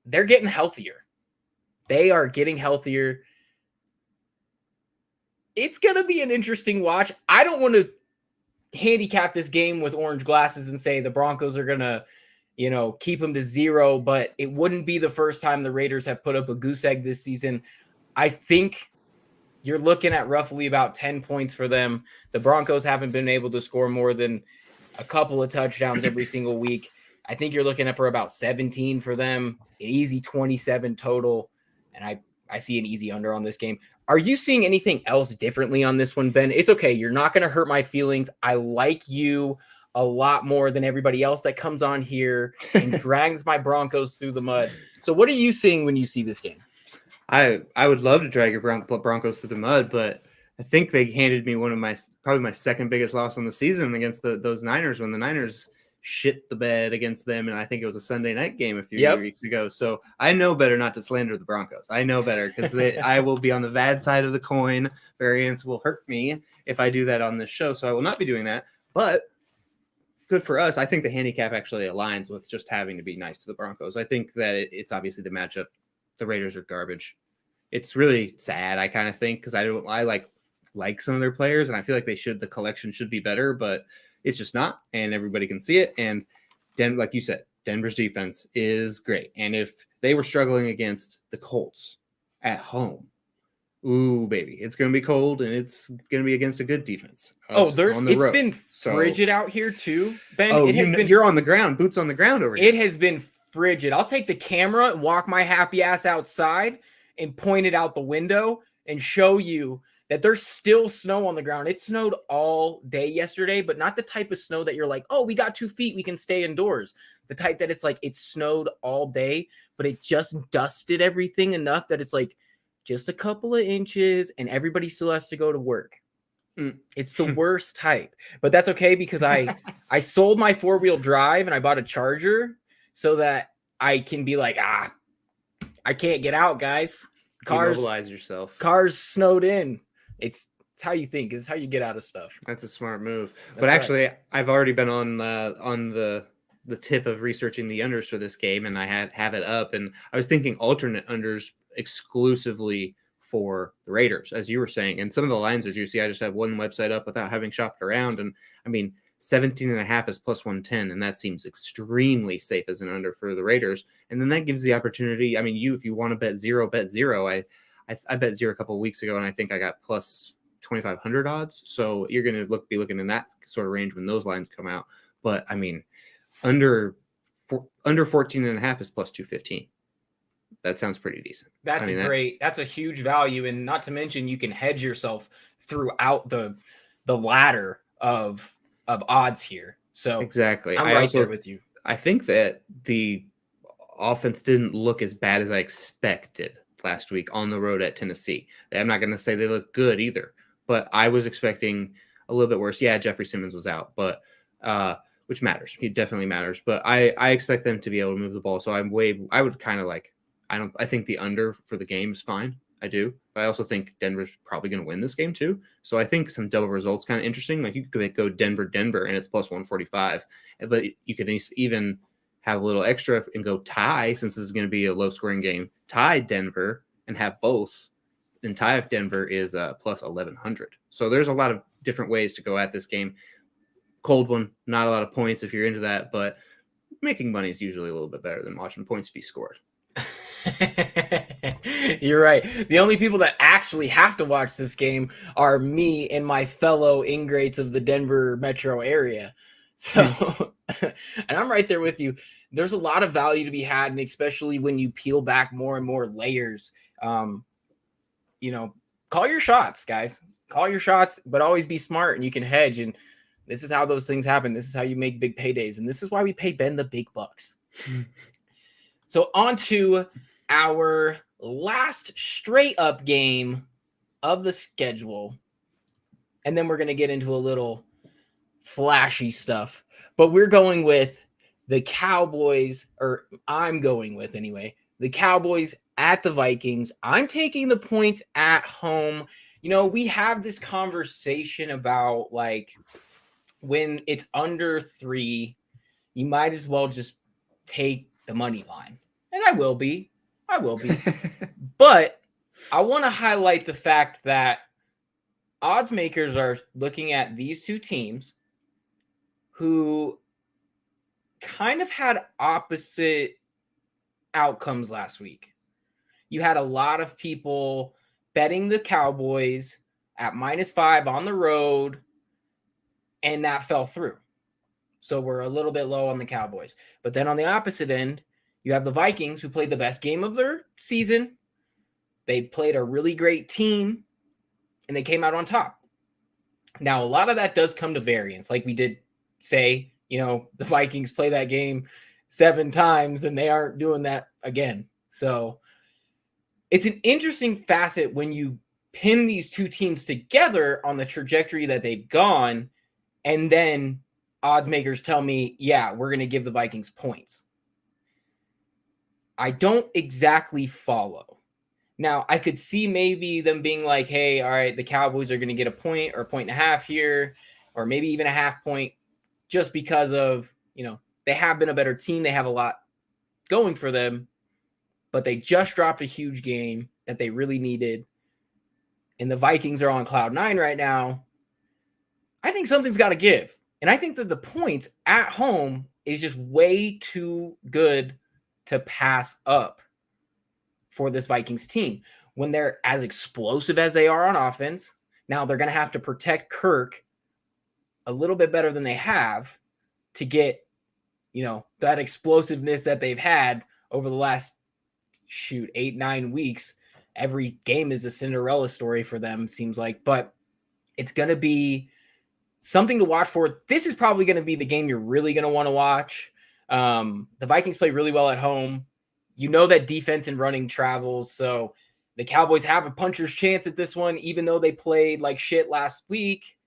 they're getting healthier. They are getting healthier. It's going to be an interesting watch. I don't want to handicap this game with orange glasses and say the Broncos are going to, keep them to 0, but it wouldn't be the first time the Raiders have put up a goose egg this season. I think you're looking at roughly about 10 points for them. The Broncos haven't been able to score more than a couple of touchdowns every single week. I think you're looking at for about 17 for them, an easy 27 total. And I see an easy under on this game. Are you seeing anything else differently on this one, Ben? It's okay. You're not going to hurt my feelings. I like you a lot more than everybody else that comes on here and drags my Broncos through the mud. So what are you seeing when you see this game? I would love to drag your Broncos through the mud, but I think they handed me probably my second biggest loss on the season against those Niners, when the Niners shit the bed against them, and I think it was a Sunday night game a few weeks ago. So I know better not to slander the Broncos. I know better, because I will be on the bad side of the coin. Variance will hurt me if I do that on this show, so I will not be doing that. But good for us. I think the handicap actually aligns with just having to be nice to the Broncos. I think that it's obviously the matchup. The Raiders are garbage. It's really sad, I kind of think, because I like some of their players, and I feel like the collection should be better, but it's just not, and everybody can see it. And like you said, Denver's defense is great. And if they were struggling against the Colts at home, ooh, baby, it's going to be cold, and it's going to be against a good defense. It's been frigid out here too, Ben. You're on the ground, boots on the ground over here. It has been frigid. I'll take the camera and walk my happy ass outside and point it out the window and show you that there's still snow on the ground. It snowed all day yesterday, but not the type of snow that you're like, oh, we got 2 feet, we can stay indoors. The type that it's like it snowed all day, but it just dusted everything enough that it's like just a couple of inches and everybody still has to go to work. It's the worst type, but that's okay, because I sold my 4-wheel drive and I bought a Charger so that I can be like, I can't get out, guys. Demobilize yourself. Cars snowed in. It's how you think. It's how you get out of stuff. That's a smart move. But actually, I've already been on the tip of researching the unders for this game, and I have it up. And I was thinking alternate unders exclusively for the Raiders, as you were saying. And some of the lines are juicy. I just have one website up without having shopped around. And I mean, 17.5 is plus 110, and that seems extremely safe as an under for the Raiders. And then that gives the opportunity. I mean, if you want to bet zero, bet zero. I bet zero a couple of weeks ago, and I think I got plus 2,500 odds. So you're going to be looking in that sort of range when those lines come out. But I mean, under 14.5 is plus 215. That sounds pretty decent. That's that's a huge value. And not to mention, you can hedge yourself throughout the ladder of odds here. So exactly. I'm right there with you. I think that the offense didn't look as bad as I expected last week on the road at Tennessee. I'm not going to say they look good either, but I was expecting a little bit worse. Yeah, Jeffrey Simmons was out, but which matters. He definitely matters. But I expect them to be able to move the ball. So I think the under for the game is fine. I do. But I also think Denver's probably going to win this game too. So I think some double results kind of interesting. Like you could go Denver, and it's plus 145. But you could even have a little extra and go tie, since this is going to be a low scoring game. Tie Denver and have both. And tie if Denver is plus 1,100. So there's a lot of different ways to go at this game. Cold one, not a lot of points if you're into that, but making money is usually a little bit better than watching points be scored. You're right. The only people that actually have to watch this game are me and my fellow ingrates of the Denver metro area. So, and I'm right there with you. There's a lot of value to be had, and especially when you peel back more and more layers. Call your shots, guys. Call your shots, but always be smart, and you can hedge. And this is how those things happen. This is how you make big paydays, and this is why we pay Ben the big bucks. So on to our last straight up game of the schedule. And then we're going to get into a little flashy stuff. But we're going with the Cowboys, or I'm going with anyway, the Cowboys at the Vikings. I'm taking the points at home. We have this conversation about like when it's under 3, you might as well just take the money line. And I will be. But I want to highlight the fact that odds makers are looking at these two teams who kind of had opposite outcomes last week. You had a lot of people betting the Cowboys at -5 on the road, and that fell through. So we're a little bit low on the Cowboys. But then on the opposite end, you have the Vikings, who played the best game of their season. They played a really great team, and they came out on top. Now, a lot of that does come to variance. Like we did say, the Vikings play that game 7 times, and they aren't doing that again. So it's an interesting facet when you pin these two teams together on the trajectory that they've gone, and then odds makers tell me, yeah, we're going to give the Vikings points. I don't exactly follow. Now, I could see maybe them being like, hey, all right, the Cowboys are going to get a point or a point and a half here, or maybe even a half point, just because of, they have been a better team. They have a lot going for them, but they just dropped a huge game that they really needed. And the Vikings are on cloud 9 right now. I think something's got to give. And I think that the points at home is just way too good to pass up for this Vikings team. When they're as explosive as they are on offense, now they're going to have to protect Kirk a little bit better than they have to get, that explosiveness that they've had over the last 8-9 weeks. Every game is a Cinderella story for them, seems like, but it's going to be something to watch for. This is probably going to be the game you're really going to want to watch. The Vikings play really well at home. That defense and running travels. So the Cowboys have a puncher's chance at this one, even though they played like shit last week.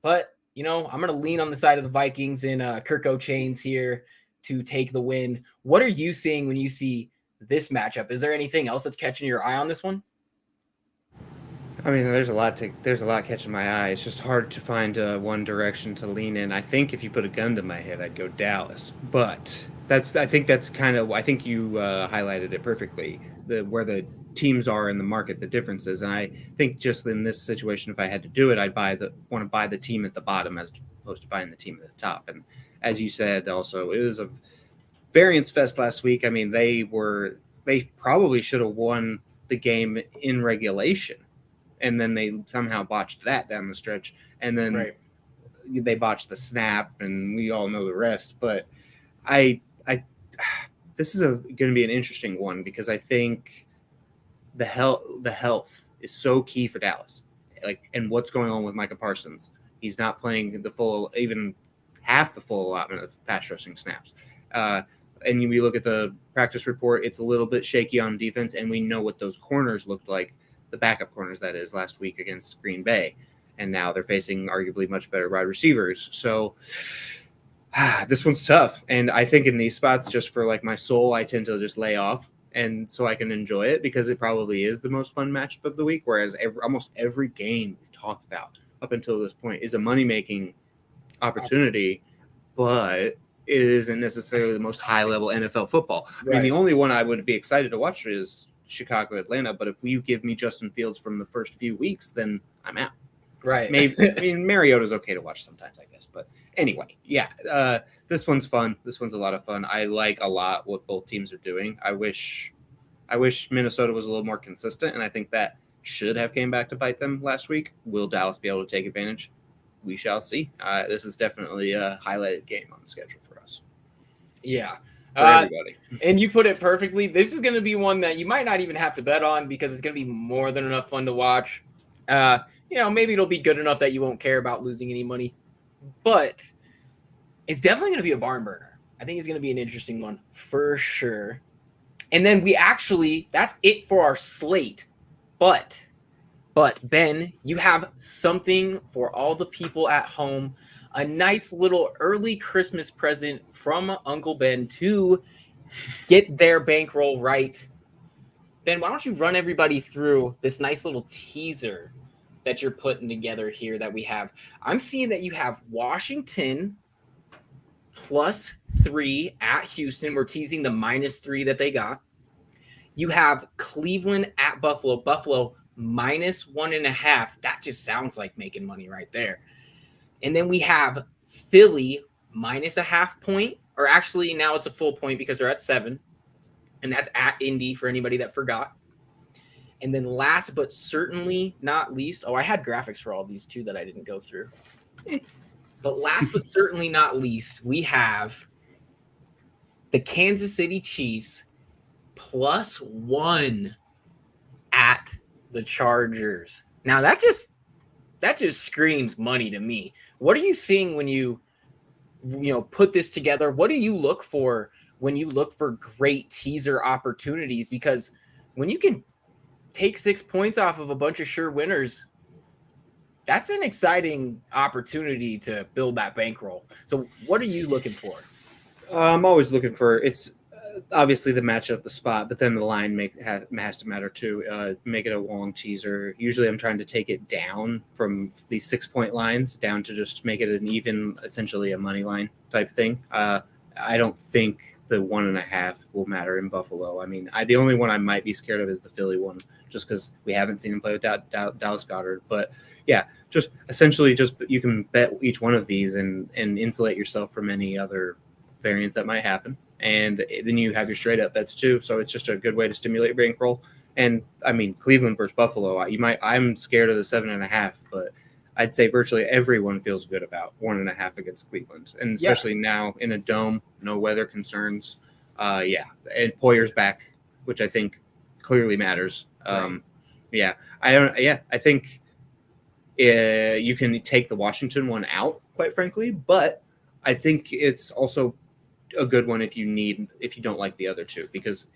But, I'm going to lean on the side of the Vikings and Kirk O'Chains here to take the win. What are you seeing when you see this matchup? Is there anything else that's catching your eye on this one? I mean, there's a lot catching my eye. It's just hard to find one direction to lean in. I think if you put a gun to my head, I'd go Dallas. But I think you highlighted it perfectly. Where the teams are in the market, the differences. And I think just in this situation, if I had to do it, I'd want to buy the team at the bottom as opposed to buying the team at the top. And as you said, also, it was a variance fest last week. I mean, they probably should have won the game in regulation. And then they somehow botched that down the stretch. And then they botched the snap, and we all know the rest. But this is going to be an interesting one because I think the health is so key for Dallas. And what's going on with Micah Parsons? He's not playing even half the full allotment of pass rushing snaps. And we look at the practice report, it's a little bit shaky on defense, and we know what those corners looked like. The backup corners, that is, last week against Green Bay. And now they're facing arguably much better wide receivers. So this one's tough. And I think in these spots, just for my soul, I tend to just lay off. And so I can enjoy it because it probably is the most fun matchup of the week. Whereas almost every game we've talked about up until this point is a money-making opportunity, but it isn't necessarily the most high-level NFL football. Right. I mean, the only one I would be excited to watch is Chicago, Atlanta, but if you give me Justin Fields from the first few weeks, then I'm out. Right. Maybe Mariota's okay to watch sometimes, I guess. But anyway, this one's fun. This one's a lot of fun. I like a lot what both teams are doing. I wish Minnesota was a little more consistent, and I think that should have came back to bite them last week. Will Dallas be able to take advantage? We shall see. This is definitely a highlighted game on the schedule for us. Yeah. For everybody. And you put it perfectly. This is going to be one that you might not even have to bet on because it's going to be more than enough fun to watch. Maybe it'll be good enough that you won't care about losing any money. But it's definitely going to be a barn burner. I think it's going to be an interesting one for sure. And then that's it for our slate. But Ben, you have something for all the people at home. A nice little early Christmas present from Uncle Ben to get their bankroll right. Ben, why don't you run everybody through this nice little teaser that you're putting together here that we have. I'm seeing that you have Washington +3 at Houston. We're teasing the -3 that they got. You have Cleveland at Buffalo. Buffalo -1.5. That just sounds like making money right there. And then we have Philly -0.5 point, or actually now it's a full point because they're at 7. And that's at Indy for anybody that forgot. And then last but certainly not least, I had graphics for all these too that I didn't go through. But last but certainly not least, we have the Kansas City Chiefs +1 at the Chargers. Now that just screams money to me. What are you seeing when you put this together? What do you look for when you look for great teaser opportunities? Because when you can take 6 points off of a bunch of sure winners, that's an exciting opportunity to build that bankroll. So what are you looking for? I'm always looking for, it's obviously the matchup, the spot, but then the line has to matter too. Make it a long teaser. Usually I'm trying to take it down from these 6 point lines down to just make it an even, essentially a money line type thing. I don't think the 1.5 will matter in Buffalo. I mean, the only one I might be scared of is the Philly one, just because we haven't seen him play with Dallas Goedert. But yeah, just essentially you can bet each one of these and insulate yourself from any other variance that might happen. And then you have your straight up bets too. So it's just a good way to stimulate your bankroll. And I mean, Cleveland versus Buffalo, I'm scared of the 7.5, but I'd say virtually everyone feels good about 1.5 against Cleveland. And especially now in a dome, no weather concerns. And Poyer's back, which I think clearly matters. Right. I think you can take the Washington one out, quite frankly, but I think it's also a good one if you don't like the other two, because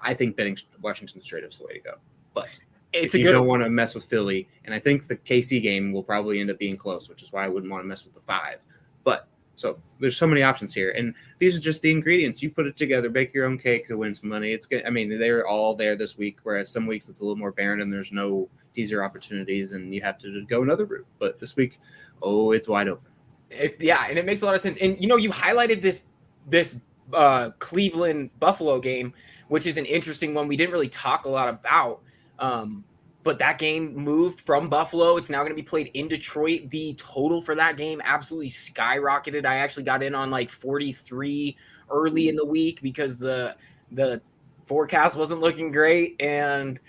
I think betting Washington straight up is the way to go. But if you don't want to mess with Philly, and I think the KC game will probably end up being close, which is why I wouldn't want to mess with the 5. But so there's so many options here, and these are just the ingredients. You put it together, bake your own cake to win some money. They're all there this week, whereas some weeks it's a little more barren and there's no teaser opportunities, and you have to go another route. But this week, it's wide open. And it makes a lot of sense. And you highlighted this Cleveland Buffalo game, which is an interesting one. We didn't really talk a lot about, but that game moved from Buffalo. It's now going to be played in Detroit. The total for that game absolutely skyrocketed. I actually got in on like 43 early in the week because the forecast wasn't looking great, and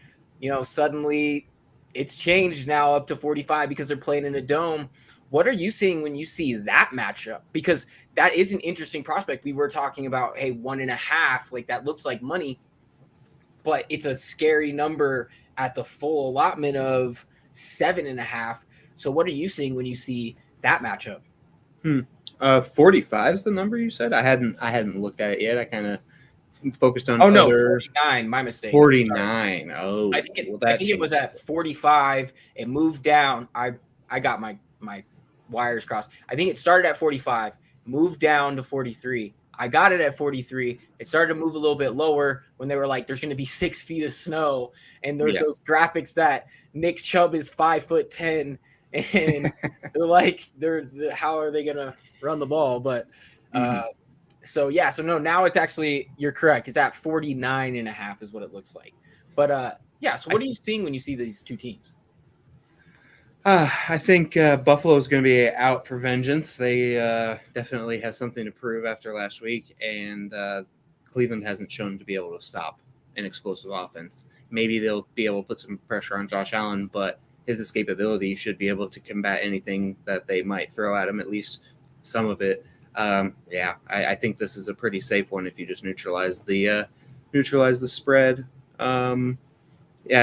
suddenly it's changed now up to 45 because they're playing in a dome. What are you seeing when you see that matchup? Because that is an interesting prospect. We were talking about, hey, 1.5, like that looks like money, but it's a scary number at the full allotment of 7.5. So what are you seeing when you see that matchup? 45 is the number you said? I hadn't looked at it yet. I kind of focused on 49. My mistake. 49. Oh, I think it was at 45. It moved down. I got my wires crossed. I think it started at 45, moved down to 43. I got it at 43. It started to move a little bit lower when they were like, there's going to be 6 feet of snow. And there's those graphics that Nick Chubb is 5'10", and they're like, how are they going to run the ball? But so no, now it's actually, you're correct. It's at 49.5 is what it looks like. But so what are you seeing when you see these two teams? I think Buffalo is going to be out for vengeance. They definitely have something to prove after last week, and Cleveland hasn't shown to be able to stop an explosive offense. Maybe they'll be able to put some pressure on Josh Allen, but his escapability should be able to combat anything that they might throw at him, at least some of it. I think this is a pretty safe one if you just neutralize the spread.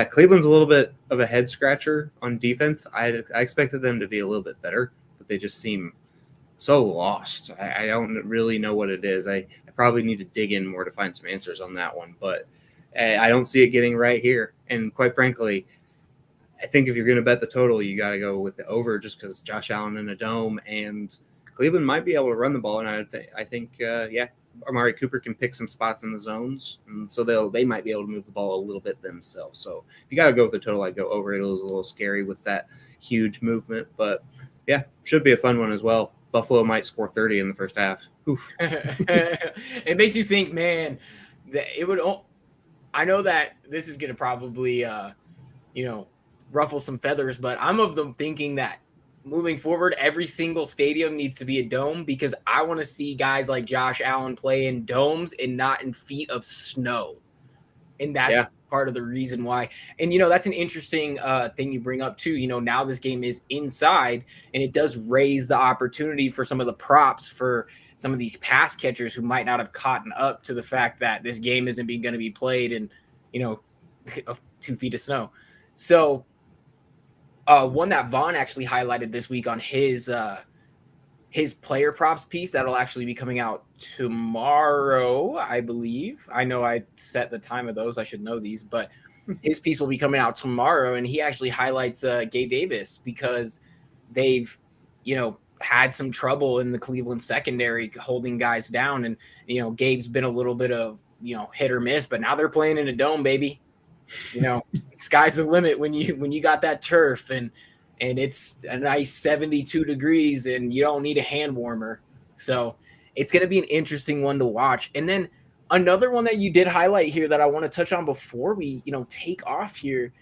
Cleveland's a little bit of a head scratcher on defense. I expected them to be a little bit better, but they just seem so lost. I don't really know what it is. I probably need to dig in more to find some answers on that one, but I don't see it getting right here. And quite frankly, I think if you're going to bet the total, you got to go with the over, just because Josh Allen in a dome, and Cleveland might be able to run the ball. And I think Amari Cooper can pick some spots in the zones, and so they might be able to move the ball a little bit themselves. So if you got to go with the total, I'd go over. It was a little scary with that huge movement, but yeah, should be a fun one as well. Buffalo might score 30 in the first half. Oof. It makes you think, man, that it would. I know that this is going to probably, ruffle some feathers, but I'm of them thinking that moving forward, every single stadium needs to be a dome because I want to see guys like Josh Allen play in domes and not in feet of snow. And that's part of the reason why. And, that's an interesting thing you bring up, too. Now this game is inside, and it does raise the opportunity for some of the props for some of these pass catchers who might not have caught up to the fact that this game isn't going to be played in, 2 feet of snow. So one that Vaughn actually highlighted this week on his player props piece that'll actually be coming out tomorrow, I believe. I know I set the time of those. I should know these, but his piece will be coming out tomorrow, and he actually highlights Gabe Davis because they've, had some trouble in the Cleveland secondary holding guys down, and Gabe's been a little bit of hit or miss, but now they're playing in a dome, baby. Sky's the limit when you got that turf and it's a nice 72 degrees and you don't need a hand warmer. So it's going to be an interesting one to watch. And then another one that you did highlight here that I want to touch on before we, take off here.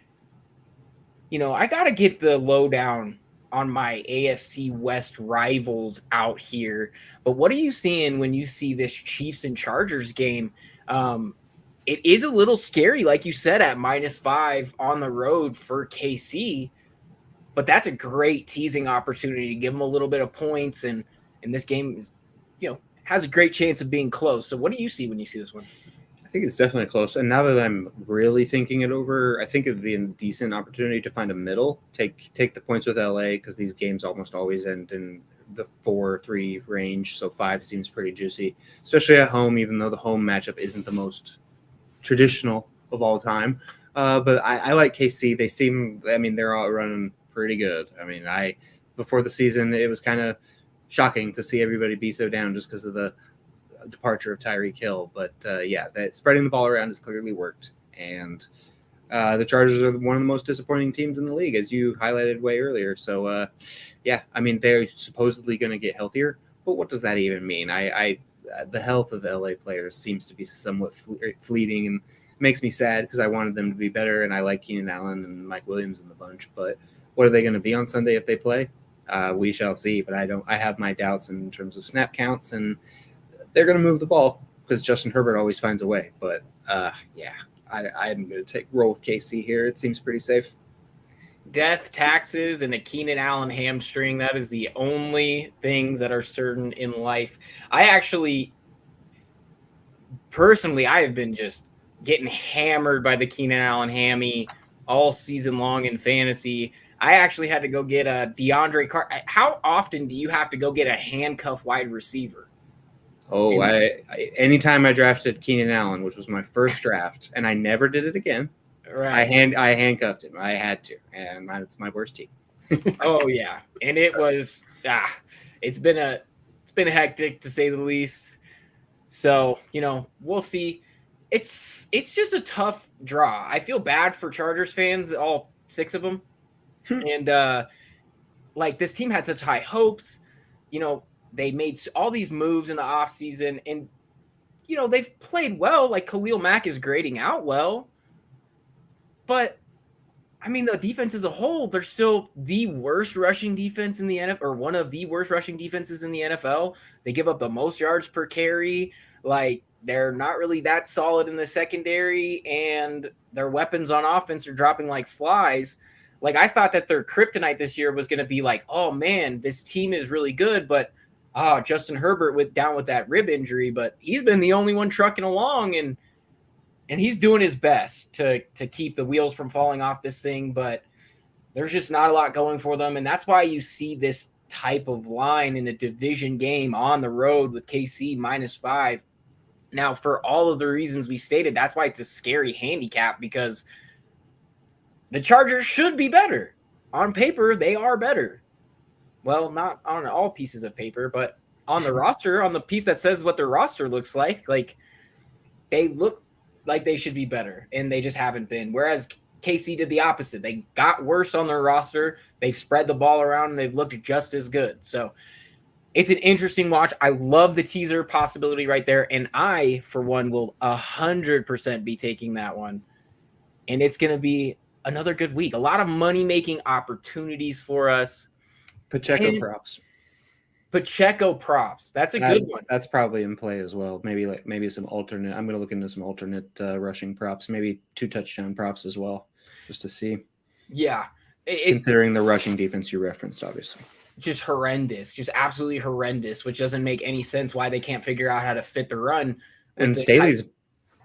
I got to get the lowdown on my AFC West rivals out here. But what are you seeing when you see this Chiefs and Chargers game? It is a little scary, like you said, at -5 on the road for KC. But that's a great teasing opportunity to give them a little bit of points. And this game is, has a great chance of being close. So what do you see when you see this one? I think it's definitely close. And now that I'm really thinking it over, I think it'd be a decent opportunity to find a middle. Take the points with LA because these games almost always end in the 4-3 range. So 5 seems pretty juicy, especially at home, even though the home matchup isn't the most traditional of all time. But I like KC. They're all running pretty good. Before the season, it was kind of shocking to see everybody be so down just because of the departure of Tyreek Hill. But that spreading the ball around has clearly worked. And the Chargers are one of the most disappointing teams in the league, as you highlighted way earlier. So, they're supposedly going to get healthier. But what does that even mean? The health of LA players seems to be somewhat fleeting and makes me sad because I wanted them to be better. And I like Keenan Allen and Mike Williams in the bunch. But what are they going to be on Sunday if they play? We shall see. But I have my doubts in terms of snap counts, and they're going to move the ball because Justin Herbert always finds a way. But I'm going to roll with KC here. It seems pretty safe. Death, taxes, and a Keenan Allen hamstring. That is the only things that are certain in life. I actually, personally, I have been just getting hammered by the Keenan Allen hammy all season long in fantasy. I actually had to go get a DeAndre Carter. How often do you have to go get a handcuff wide receiver? Oh, anytime I drafted Keenan Allen, which was my first draft, and I never did it again. Right. I handcuffed him. I had to, and it's my worst team. Oh yeah, and it was it's been hectic to say the least. So we'll see. It's just a tough draw. I feel bad for Chargers fans, all 6 of them, and this team had such high hopes. They made all these moves in the offseason, and they've played well. Like Khalil Mack is grading out well. But, the defense as a whole, they're still the worst rushing defense in the NFL, or one of the worst rushing defenses in the NFL. They give up the most yards per carry. They're not really that solid in the secondary, and their weapons on offense are dropping like flies. I thought that their kryptonite this year was going to be oh, man, this team is really good, but Justin Herbert went down with that rib injury, but he's been the only one trucking along, and he's doing his best to keep the wheels from falling off this thing, but there's just not a lot going for them. And that's why you see this type of line in a division game on the road with KC -5. Now, for all of the reasons we stated, that's why it's a scary handicap because the Chargers should be better. On paper, they are better. Well, not on all pieces of paper, but on the roster, on the piece that says what their roster looks like they look like they should be better, and they just haven't been. Whereas KC did the opposite. They got worse on their roster. They've spread the ball around, and they've looked just as good. So it's an interesting watch. I love the teaser possibility right there, and I, for one, will 100% be taking that one. And it's going to be another good week. A lot of money-making opportunities for us. Pacheco props. Pacheco props. That's a good one. That's probably in play as well. Maybe some alternate. I'm going to look into some alternate rushing props. Maybe 2 touchdown props as well, just to see. Yeah. Considering the rushing defense you referenced, obviously. Just horrendous. Just absolutely horrendous, which doesn't make any sense why they can't figure out how to fit the run. And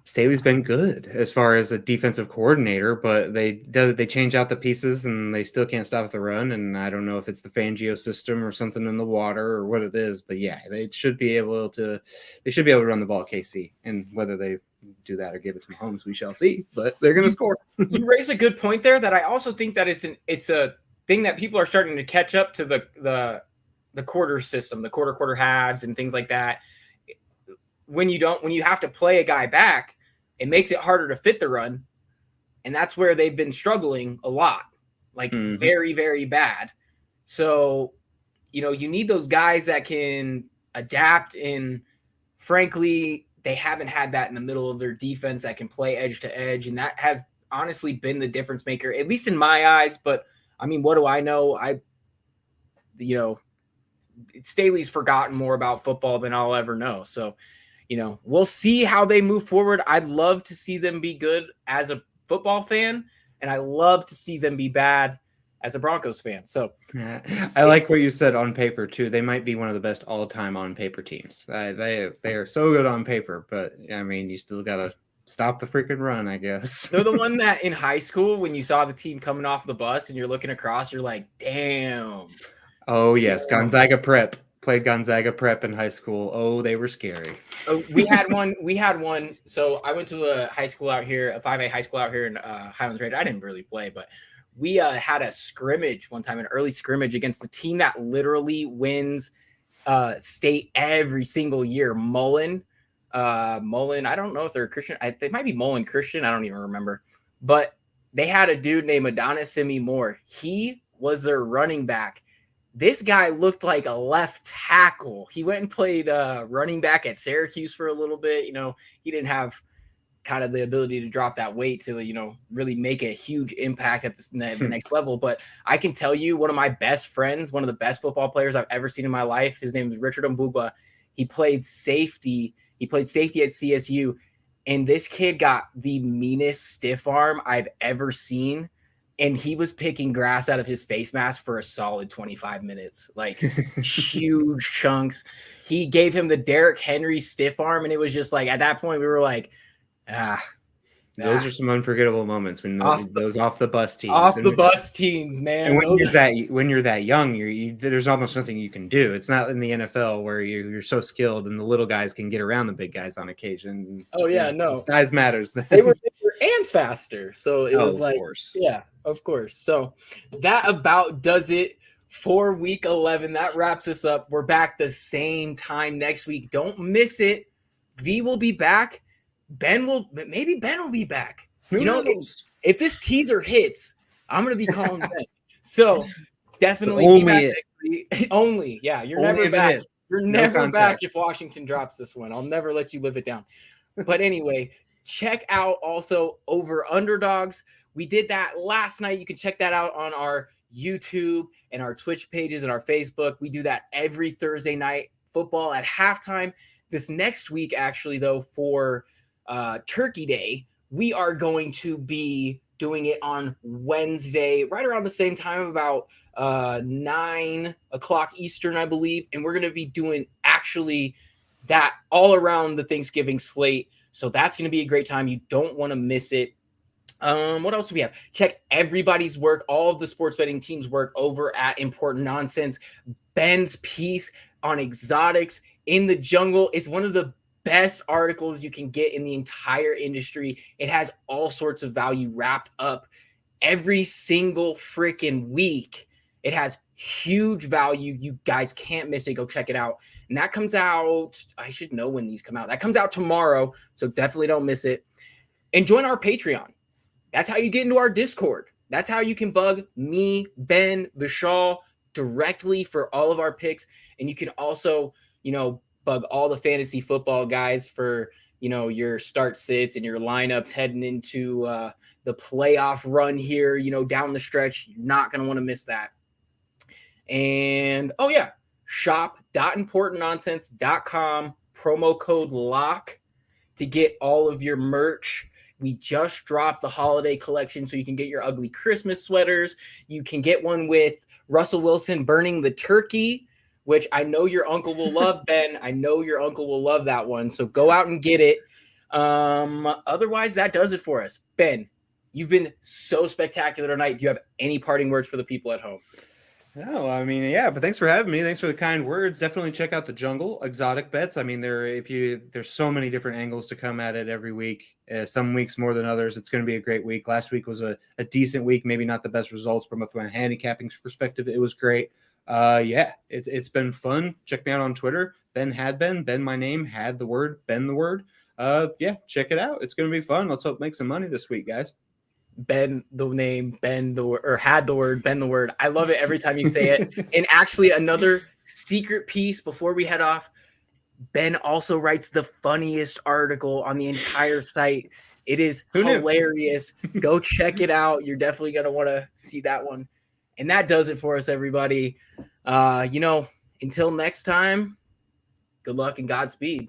Staley's been good as far as a defensive coordinator, but they change out the pieces and they still can't stop the run. And I don't know if it's the Fangio system or something in the water or what it is, but yeah, they should be able to run the ball at KC, and whether they do that or give it to Mahomes, we shall see. But they're going to score. You raise a good point there. That I also think that it's a thing that people are starting to catch up to the quarter system, the quarter halves, and things like that. When you have to play a guy back, it makes it harder to fit the run. And that's where they've been struggling a lot, very, very bad. So, you need those guys that can adapt. And frankly, they haven't had that in the middle of their defense that can play edge to edge. And that has honestly been the difference maker, at least in my eyes. But I mean, what do I know? Staley's forgotten more about football than I'll ever know. So, we'll see how they move forward. I'd love to see them be good as a football fan, and I love to see them be bad as a Broncos fan. So I like what you said on paper too. They might be one of the best all-time on paper teams. They are so good on paper, but I mean, you still gotta stop the freaking run, I guess. They're the one that in high school, when you saw the team coming off the bus and you're looking across, you're like, damn. Oh yes, Gonzaga Prep. Played Gonzaga Prep in high school. Oh, they were scary. We had one. So I went to a high school out here, a 5A high school out here in Highlands Range. I didn't really play, but we had a scrimmage one time, an early scrimmage against the team that literally wins state every single year. Mullen. I don't know if they're a Christian. They might be Mullen Christian. I don't even remember. But they had a dude named Adonis Simi Moore. He was their running back. This guy looked like a left tackle. He went and played running back at Syracuse for a little bit. He didn't have kind of the ability to drop that weight to, really make a huge impact at the next level. But I can tell you, one of my best friends, one of the best football players I've ever seen in my life, his name is Richard Mbugwa. He played safety. He played safety at CSU. And this kid got the meanest stiff arm I've ever seen. And he was picking grass out of his face mask for a solid 25 minutes, like huge chunks. He gave him the Derrick Henry stiff arm. And it was just like, at that point, we were like, Those are some unforgettable moments when those off the bus teams. Off the bus teams, man. And when you're that young, there's almost nothing you can do. It's not in the NFL where you're so skilled and the little guys can get around the big guys on occasion. Oh yeah, no. Size matters. They were bigger and faster. So it was like, course. Yeah, of course. So that about does it for week 11. That wraps us up. We're back the same time next week. Don't miss it. V will be back. Maybe Ben will be back. Who knows? If this teaser hits, I'm going to be calling Ben. So definitely be back next week. Only. Yeah, you're never back. You're never back if Washington drops this one. I'll never let you live it down. But anyway, check out also Over Underdogs. We did that last night. You can check that out on our YouTube and our Twitch pages and our Facebook. We do that every Thursday night, football at halftime. This next week, actually, though, for Turkey Day, we are going to be doing it on Wednesday, right around the same time, about 9 o'clock Eastern, I believe. And we're going to be doing actually that all around the Thanksgiving slate. So that's going to be a great time. You don't want to miss it. What else do we have? Check everybody's work, all of the sports betting teams' work over at Important Nonsense. Ben's piece on exotics in the jungle is one of the best articles you can get in the entire industry. It has all sorts of value wrapped up every single freaking week. It has huge value. You guys can't miss it. Go check it out. And that comes out, I should know when these come out. That comes out tomorrow, so definitely don't miss it. And join our Patreon. That's how you get into our Discord. That's how you can bug me, Ben, Vishaal directly for all of our picks. And you can also, bug all the fantasy football guys for, your start sits and your lineups heading into the playoff run here, down the stretch. You're not going to want to miss that. And shop.importantnonsense.com, promo code LOCK to get all of your merch. We just dropped the holiday collection, so you can get your ugly Christmas sweaters. You can get one with Russell Wilson burning the turkey, which I know your uncle will love, Ben. I know your uncle will love that one. So go out and get it. Otherwise, that does it for us. Ben, you've been so spectacular tonight. Do you have any parting words for the people at home? No, I mean, yeah, but thanks for having me. Thanks for the kind words. Definitely check out the Jungle exotic bets. I mean, there's so many different angles to come at it every week. Some weeks more than others. It's going to be a great week. Last week was a decent week, maybe not the best results from a handicapping perspective. It was great. It's been fun. Check me out on Twitter. Ben my name, had the word, Ben the word. Check it out. It's going to be fun. Let's hope make some money this week, guys. Ben the name, Ben the word, or had the word, Ben the word. I love it every time you say it. And actually, another secret piece before we head off, Ben also writes the funniest article on the entire site. It is hilarious. Go check it out. You're definitely going to want to see that one. And that does it for us, everybody. Until next time, good luck and Godspeed.